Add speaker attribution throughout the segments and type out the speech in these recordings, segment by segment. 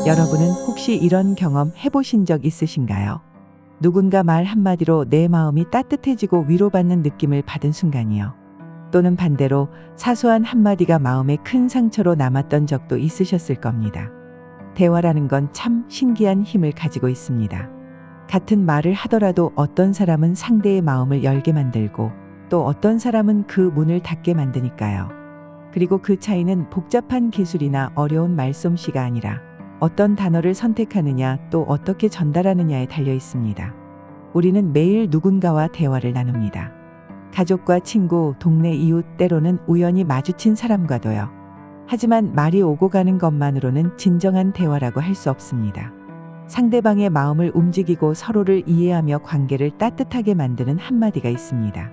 Speaker 1: 여러분은 혹시 이런 경험 해보신 적 있으신가요? 누군가 말 한마디로 내 마음이 따뜻해지고 위로받는 느낌을 받은 순간이요. 또는 반대로 사소한 한마디가 마음에 큰 상처로 남았던 적도 있으셨을 겁니다. 대화라는 건 참 신기한 힘을 가지고 있습니다. 같은 말을 하더라도 어떤 사람은 상대의 마음을 열게 만들고 또 어떤 사람은 그 문을 닫게 만드니까요. 그리고 그 차이는 복잡한 기술이나 어려운 말솜씨가 아니라 어떤 단어를 선택하느냐 또 어떻게 전달하느냐에 달려 있습니다. 우리는 매일 누군가와 대화를 나눕니다. 가족과 친구, 동네 이웃, 때로는 우연히 마주친 사람과도요. 하지만 말이 오고 가는 것만으로는 진정한 대화라고 할 수 없습니다. 상대방의 마음을 움직이고 서로를 이해하며 관계를 따뜻하게 만드는 한마디가 있습니다.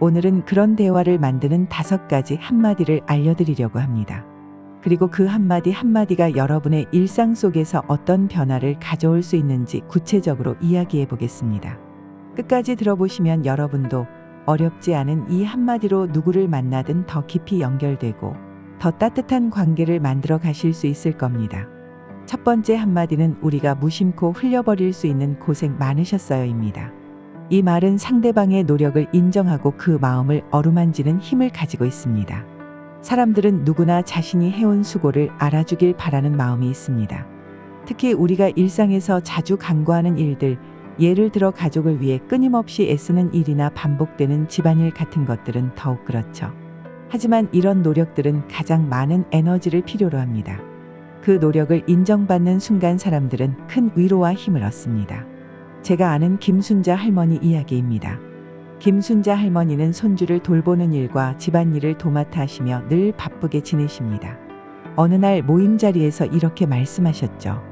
Speaker 1: 오늘은 그런 대화를 만드는 5가지 한마디를 알려드리려고 합니다. 그리고 그 한마디 한마디가 여러분의 일상 속에서 어떤 변화를 가져올 수 있는지 구체적으로 이야기해 보겠습니다. 끝까지 들어보시면 여러분도 어렵지 않은 이 한마디로 누구를 만나든 더 깊이 연결되고 더 따뜻한 관계를 만들어 가실 수 있을 겁니다. 첫 번째 한마디는 우리가 무심코 흘려버릴 수 있는 고생 많으셨어요입니다. 이 말은 상대방의 노력을 인정하고 그 마음을 어루만지는 힘을 가지고 있습니다. 사람들은 누구나 자신이 해온 수고를 알아주길 바라는 마음이 있습니다. 특히 우리가 일상에서 자주 간과하는 일들, 예를 들어 가족을 위해 끊임없이 애쓰는 일이나 반복되는 집안일 같은 것들은 더욱 그렇죠. 하지만 이런 노력들은 가장 많은 에너지를 필요로 합니다. 그 노력을 인정받는 순간 사람들은 큰 위로와 힘을 얻습니다. 제가 아는 김순자 할머니 이야기입니다. 김순자 할머니는 손주를 돌보는 일과 집안일을 도맡아 하시며 늘 바쁘게 지내십니다. 어느 날 모임 자리에서 이렇게 말씀하셨죠.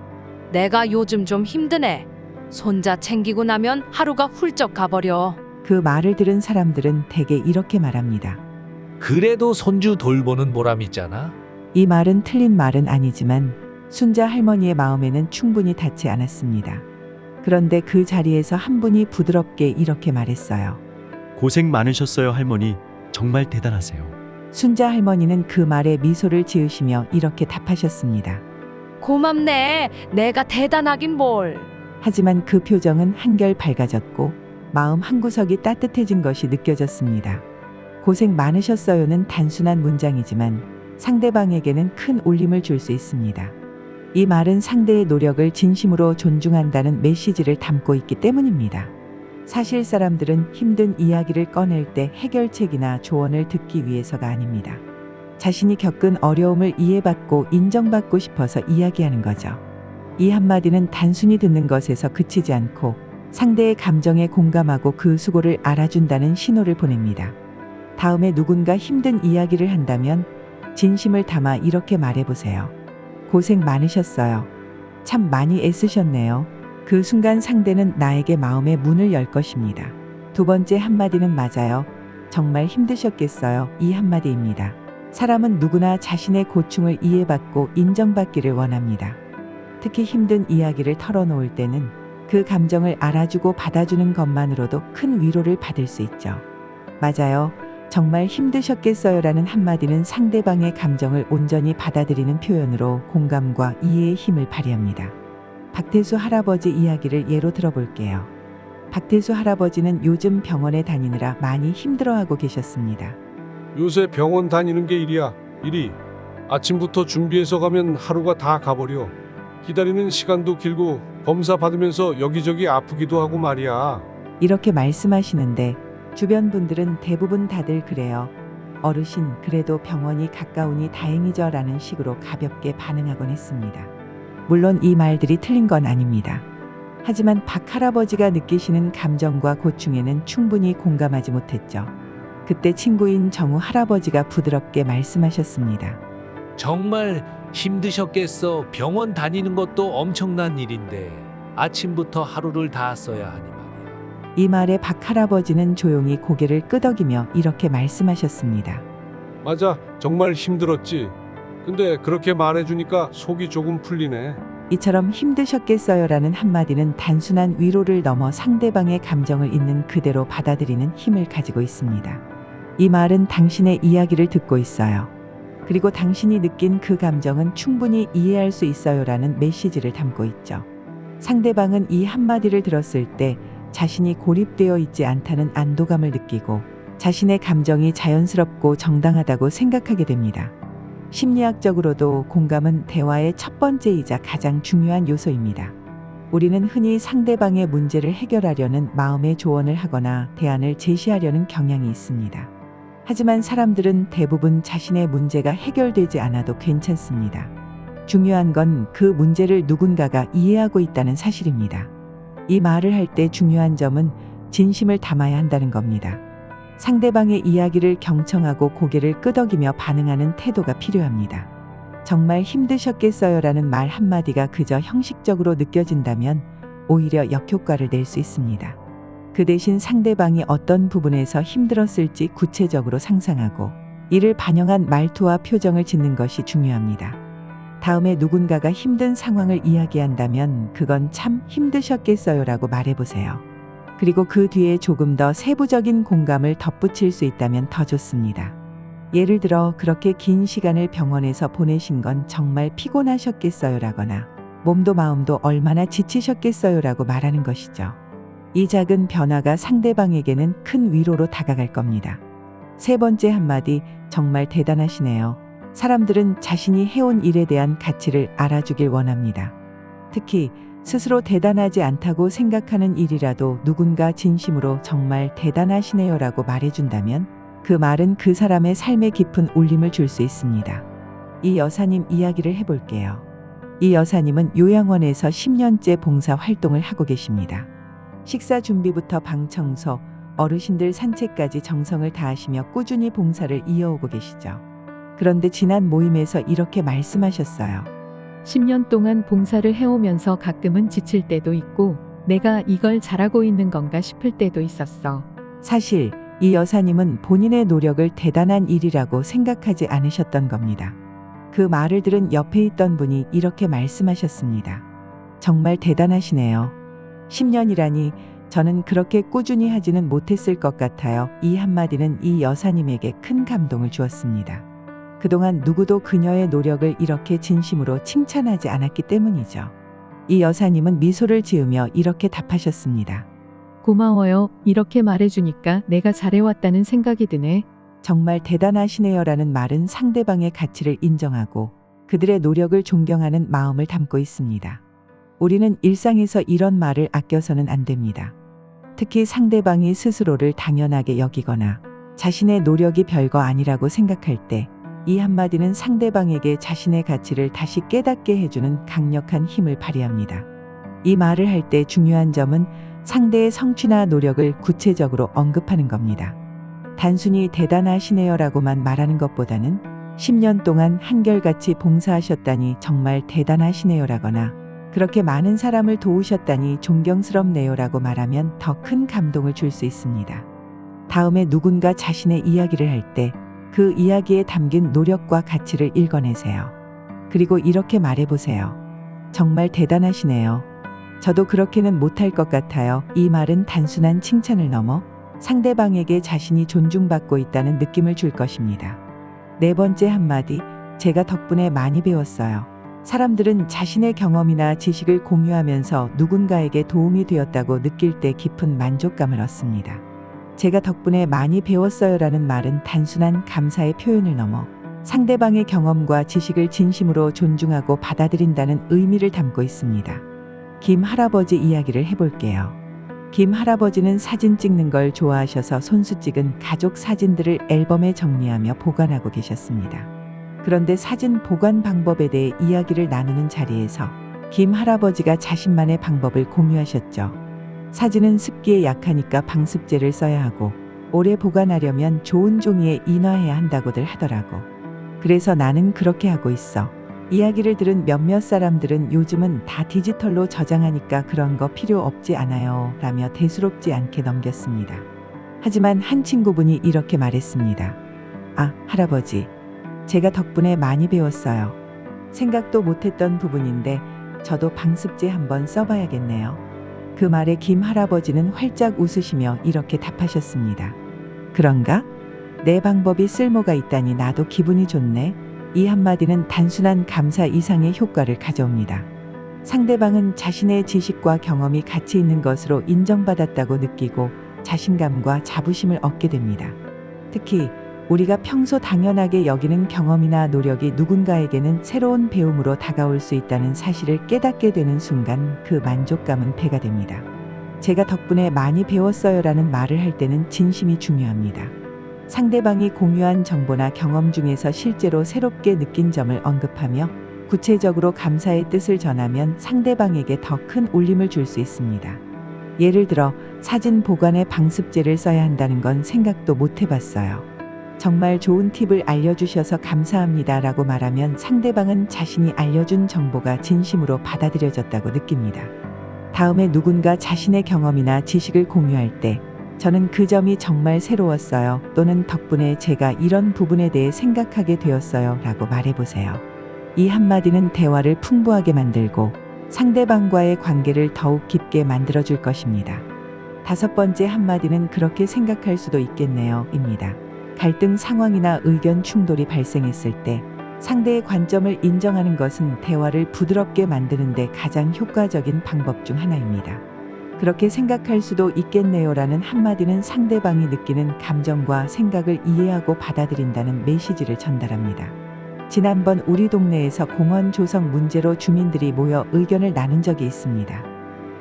Speaker 2: 내가 요즘 좀 힘드네. 손자 챙기고 나면 하루가 훌쩍 가버려.
Speaker 1: 그 말을 들은 사람들은 대개 이렇게 말합니다.
Speaker 3: 그래도 손주 돌보는 보람 있잖아.
Speaker 1: 이 말은 틀린 말은 아니지만 순자 할머니의 마음에는 충분히 닿지 않았습니다. 그런데 그 자리에서 한 분이 부드럽게 이렇게 말했어요.
Speaker 4: 고생 많으셨어요, 할머니. 정말 대단하세요.
Speaker 1: 순자 할머니는 그 말에 미소를 지으시며 이렇게 답하셨습니다.
Speaker 2: 고맙네. 내가 대단하긴 뭘.
Speaker 1: 하지만 그 표정은 한결 밝아졌고 마음 한구석이 따뜻해진 것이 느껴졌습니다. 고생 많으셨어요는 단순한 문장이지만 상대방에게는 큰 울림을 줄 수 있습니다. 이 말은 상대의 노력을 진심으로 존중한다는 메시지를 담고 있기 때문입니다. 사실 사람들은 힘든 이야기를 꺼낼 때 해결책이나 조언을 듣기 위해서가 아닙니다. 자신이 겪은 어려움을 이해받고 인정받고 싶어서 이야기하는 거죠. 이 한마디는 단순히 듣는 것에서 그치지 않고 상대의 감정에 공감하고 그 수고를 알아준다는 신호를 보냅니다. 다음에 누군가 힘든 이야기를 한다면 진심을 담아 이렇게 말해보세요. 고생 많으셨어요. 참 많이 애쓰셨네요. 그 순간 상대는 나에게 마음의 문을 열 것입니다. 두 번째 한마디는 맞아요. 정말 힘드셨겠어요. 이 한마디입니다. 사람은 누구나 자신의 고충을 이해받고 인정받기를 원합니다. 특히 힘든 이야기를 털어놓을 때는 그 감정을 알아주고 받아주는 것만으로도 큰 위로를 받을 수 있죠. 맞아요. 정말 힘드셨겠어요라는 한마디는 상대방의 감정을 온전히 받아들이는 표현으로 공감과 이해의 힘을 발휘합니다. 박태수 할아버지 이야기를 예로 들어볼게요. 박태수 할아버지는 요즘 병원에 다니느라 많이 힘들어하고 계셨습니다.
Speaker 5: 요새 병원 다니는 게 일이. 아침부터 준비해서 가면 하루가 다 가버려. 기다리는 시간도 길고 검사 받으면서 여기저기 아프기도 하고 말이야.
Speaker 1: 이렇게 말씀하시는데 주변 분들은 대부분 다들 그래요. 어르신, 그래도 병원이 가까우니 다행이죠 라는 식으로 가볍게 반응하곤 했습니다. 물론 이 말들이 틀린 건 아닙니다. 하지만 박 할아버지가 느끼시는 감정과 고충에는 충분히 공감하지 못했죠. 그때 친구인 정우 할아버지가 부드럽게 말씀하셨습니다.
Speaker 3: 정말 힘드셨겠어. 병원 다니는 것도 엄청난 일인데 아침부터 하루를 다 써야 하니 말이야.
Speaker 1: 이 말에 박 할아버지는 조용히 고개를 끄덕이며 이렇게 말씀하셨습니다.
Speaker 5: 맞아, 정말 힘들었지. 근데 그렇게 말해주니까 속이 조금 풀리네.
Speaker 1: 이처럼 힘드셨겠어요라는 한마디는 단순한 위로를 넘어 상대방의 감정을 있는 그대로 받아들이는 힘을 가지고 있습니다. 이 말은 당신의 이야기를 듣고 있어요. 그리고 당신이 느낀 그 감정은 충분히 이해할 수 있어요라는 메시지를 담고 있죠. 상대방은 이 한마디를 들었을 때 자신이 고립되어 있지 않다는 안도감을 느끼고 자신의 감정이 자연스럽고 정당하다고 생각하게 됩니다. 심리학적으로도 공감은 대화의 첫 번째이자 가장 중요한 요소입니다. 우리는 흔히 상대방의 문제를 해결하려는 마음의 조언을 하거나 대안을 제시하려는 경향이 있습니다. 하지만 사람들은 대부분 자신의 문제가 해결되지 않아도 괜찮습니다. 중요한 건 그 문제를 누군가가 이해하고 있다는 사실입니다. 이 말을 할 때 중요한 점은 진심을 담아야 한다는 겁니다. 상대방의 이야기를 경청하고 고개를 끄덕이며 반응하는 태도가 필요합니다. 정말 힘드셨겠어요라는 말 한마디가 그저 형식적으로 느껴진다면 오히려 역효과를 낼 수 있습니다. 그 대신 상대방이 어떤 부분에서 힘들었을지 구체적으로 상상하고 이를 반영한 말투와 표정을 짓는 것이 중요합니다. 다음에 누군가가 힘든 상황을 이야기한다면 그건 참 힘드셨겠어요라고 말해보세요. 그리고 그 뒤에 조금 더 세부적인 공감을 덧붙일 수 있다면 더 좋습니다. 예를 들어 그렇게 긴 시간을 병원에서 보내신 건 정말 피곤하셨겠어요라거나 몸도 마음도 얼마나 지치셨겠어요라고 말하는 것이죠. 이 작은 변화가 상대방에게는 큰 위로로 다가갈 겁니다. 세 번째 한마디, 정말 대단하시네요. 사람들은 자신이 해온 일에 대한 가치를 알아주길 원합니다. 특히 스스로 대단하지 않다고 생각하는 일이라도 누군가 진심으로 정말 대단하시네요라고 말해준다면 그 말은 그 사람의 삶에 깊은 울림을 줄 수 있습니다. 이 여사님 이야기를 해볼게요. 이 여사님은 요양원에서 10년째 봉사 활동을 하고 계십니다. 식사 준비부터 방 청소, 어르신들 산책까지 정성을 다하시며 꾸준히 봉사를 이어오고 계시죠. 그런데 지난 모임에서 이렇게 말씀하셨어요.
Speaker 6: 10년 동안 봉사를 해오면서 가끔은 지칠 때도 있고 내가 이걸 잘하고 있는 건가 싶을 때도 있었어.
Speaker 1: 사실 이 여사님은 본인의 노력을 대단한 일이라고 생각하지 않으셨던 겁니다. 그 말을 들은 옆에 있던 분이 이렇게 말씀하셨습니다. 정말 대단하시네요. 10년이라니 저는 그렇게 꾸준히 하지는 못했을 것 같아요. 이 한마디는 이 여사님에게 큰 감동을 주었습니다. 그동안 누구도 그녀의 노력을 이렇게 진심으로 칭찬하지 않았기 때문이죠. 이 여사님은 미소를 지으며 이렇게 답하셨습니다.
Speaker 6: 고마워요. 이렇게 말해주니까 내가 잘해왔다는 생각이 드네.
Speaker 1: 정말 대단하시네요라는 말은 상대방의 가치를 인정하고 그들의 노력을 존경하는 마음을 담고 있습니다. 우리는 일상에서 이런 말을 아껴서는 안 됩니다. 특히 상대방이 스스로를 당연하게 여기거나 자신의 노력이 별거 아니라고 생각할 때 이 한마디는 상대방에게 자신의 가치를 다시 깨닫게 해주는 강력한 힘을 발휘합니다. 이 말을 할 때 중요한 점은 상대의 성취나 노력을 구체적으로 언급하는 겁니다. 단순히 대단하시네요라고만 말하는 것보다는 10년 동안 한결같이 봉사하셨다니 정말 대단하시네요라거나 그렇게 많은 사람을 도우셨다니 존경스럽네요라고 말하면 더 큰 감동을 줄 수 있습니다. 다음에 누군가 자신의 이야기를 할 때 그 이야기에 담긴 노력과 가치를 읽어내세요. 그리고 이렇게 말해보세요. 정말 대단하시네요. 저도 그렇게는 못할 것 같아요. 이 말은 단순한 칭찬을 넘어 상대방에게 자신이 존중받고 있다는 느낌을 줄 것입니다. 네 번째 한마디, 제가 덕분에 많이 배웠어요. 사람들은 자신의 경험이나 지식을 공유하면서 누군가에게 도움이 되었다고 느낄 때 깊은 만족감을 얻습니다. 제가 덕분에 많이 배웠어요라는 말은 단순한 감사의 표현을 넘어 상대방의 경험과 지식을 진심으로 존중하고 받아들인다는 의미를 담고 있습니다. 김 할아버지 이야기를 해볼게요. 김 할아버지는 사진 찍는 걸 좋아하셔서 손수 찍은 가족 사진들을 앨범에 정리하며 보관하고 계셨습니다. 그런데 사진 보관 방법에 대해 이야기를 나누는 자리에서 김 할아버지가 자신만의 방법을 공유하셨죠. 사진은 습기에 약하니까 방습제를 써야 하고 오래 보관하려면 좋은 종이에 인화해야 한다고들 하더라고. 그래서 나는 그렇게 하고 있어. 이야기를 들은 몇몇 사람들은 요즘은 다 디지털로 저장하니까 그런 거 필요 없지 않아요 라며 대수롭지 않게 넘겼습니다. 하지만 한 친구분이 이렇게 말했습니다. 아, 할아버지. 제가 덕분에 많이 배웠어요. 생각도 못했던 부분인데 저도 방습제 한번 써봐야겠네요. 그 말에 김 할아버지는 활짝 웃으시며 이렇게 답하셨습니다. 그런가? 내 방법이 쓸모가 있다니 나도 기분이 좋네. 이 한마디는 단순한 감사 이상의 효과를 가져옵니다. 상대방은 자신의 지식과 경험이 가치 있는 것으로 인정받았다고 느끼고 자신감과 자부심을 얻게 됩니다. 특히 우리가 평소 당연하게 여기는 경험이나 노력이 누군가에게는 새로운 배움으로 다가올 수 있다는 사실을 깨닫게 되는 순간 그 만족감은 배가 됩니다. 제가 덕분에 많이 배웠어요라는 말을 할 때는 진심이 중요합니다. 상대방이 공유한 정보나 경험 중에서 실제로 새롭게 느낀 점을 언급하며 구체적으로 감사의 뜻을 전하면 상대방에게 더 큰 울림을 줄 수 있습니다. 예를 들어 사진 보관에 방습제를 써야 한다는 건 생각도 못 해봤어요. 정말 좋은 팁을 알려주셔서 감사합니다 라고 말하면 상대방은 자신이 알려준 정보가 진심으로 받아들여졌다고 느낍니다. 다음에 누군가 자신의 경험이나 지식을 공유할 때 저는 그 점이 정말 새로웠어요 또는 덕분에 제가 이런 부분에 대해 생각하게 되었어요 라고 말해보세요. 이 한마디는 대화를 풍부하게 만들고 상대방과의 관계를 더욱 깊게 만들어줄 것입니다. 5번째 한마디는 그렇게 생각할 수도 있겠네요 입니다. 갈등 상황이나 의견 충돌이 발생했을 때 상대의 관점을 인정하는 것은 대화를 부드럽게 만드는 데 가장 효과적인 방법 중 하나입니다. 그렇게 생각할 수도 있겠네요라는 한마디는 상대방이 느끼는 감정과 생각을 이해하고 받아들인다는 메시지를 전달합니다. 지난번 우리 동네에서 공원 조성 문제로 주민들이 모여 의견을 나눈 적이 있습니다.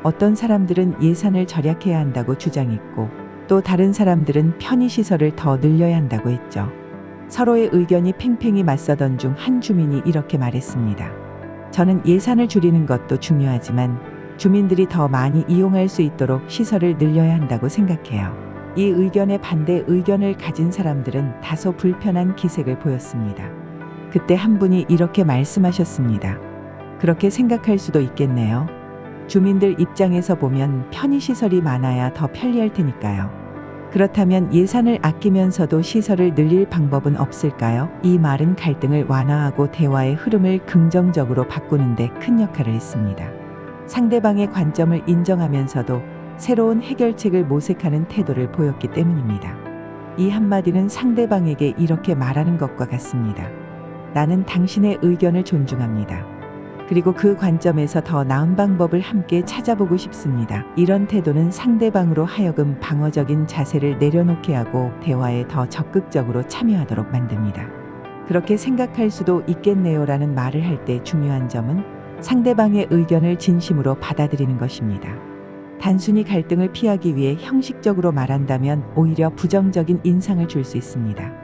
Speaker 1: 어떤 사람들은 예산을 절약해야 한다고 주장했고 또 다른 사람들은 편의시설을 더 늘려야 한다고 했죠. 서로의 의견이 팽팽히 맞서던 중 한 주민이 이렇게 말했습니다. 저는 예산을 줄이는 것도 중요하지만 주민들이 더 많이 이용할 수 있도록 시설을 늘려야 한다고 생각해요. 이 의견에 반대 의견을 가진 사람들은 다소 불편한 기색을 보였습니다. 그때 한 분이 이렇게 말씀하셨습니다. 그렇게 생각할 수도 있겠네요. 주민들 입장에서 보면 편의시설이 많아야 더 편리할 테니까요. 그렇다면 예산을 아끼면서도 시설을 늘릴 방법은 없을까요? 이 말은 갈등을 완화하고 대화의 흐름을 긍정적으로 바꾸는 데 큰 역할을 했습니다. 상대방의 관점을 인정하면서도 새로운 해결책을 모색하는 태도를 보였기 때문입니다. 이 한마디는 상대방에게 이렇게 말하는 것과 같습니다. 나는 당신의 의견을 존중합니다. 그리고 그 관점에서 더 나은 방법을 함께 찾아보고 싶습니다. 이런 태도는 상대방으로 하여금 방어적인 자세를 내려놓게 하고 대화에 더 적극적으로 참여하도록 만듭니다. 그렇게 생각할 수도 있겠네요라는 말을 할 때 중요한 점은 상대방의 의견을 진심으로 받아들이는 것입니다. 단순히 갈등을 피하기 위해 형식적으로 말한다면 오히려 부정적인 인상을 줄 수 있습니다.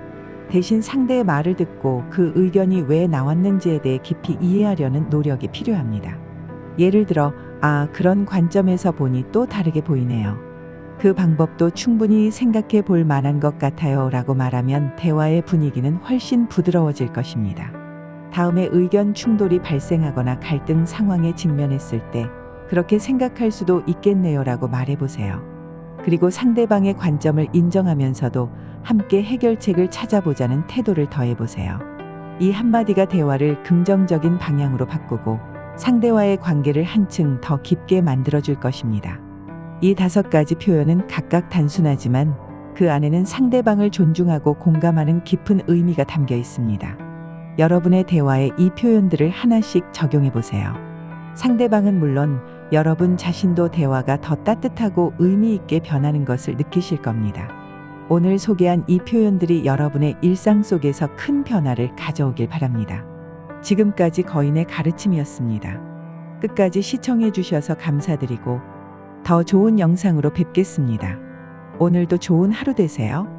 Speaker 1: 대신 상대의 말을 듣고 그 의견이 왜 나왔는지에 대해 깊이 이해하려는 노력이 필요합니다. 예를 들어, 그런 관점에서 보니 또 다르게 보이네요. 그 방법도 충분히 생각해 볼 만한 것 같아요 라고 말하면 대화의 분위기는 훨씬 부드러워질 것입니다. 다음에 의견 충돌이 발생하거나 갈등 상황에 직면했을 때 그렇게 생각할 수도 있겠네요 라고 말해보세요. 그리고 상대방의 관점을 인정하면서도 함께 해결책을 찾아보자는 태도를 더해보세요. 이 한마디가 대화를 긍정적인 방향으로 바꾸고 상대와의 관계를 한층 더 깊게 만들어줄 것입니다. 이 5가지 표현은 각각 단순하지만 그 안에는 상대방을 존중하고 공감하는 깊은 의미가 담겨 있습니다. 여러분의 대화에 이 표현들을 하나씩 적용해 보세요. 상대방은 물론 여러분 자신도 대화가 더 따뜻하고 의미 있게 변하는 것을 느끼실 겁니다. 오늘 소개한 이 표현들이 여러분의 일상 속에서 큰 변화를 가져오길 바랍니다. 지금까지 거인의 가르침이었습니다. 끝까지 시청해 주셔서 감사드리고 더 좋은 영상으로 뵙겠습니다. 오늘도 좋은 하루 되세요.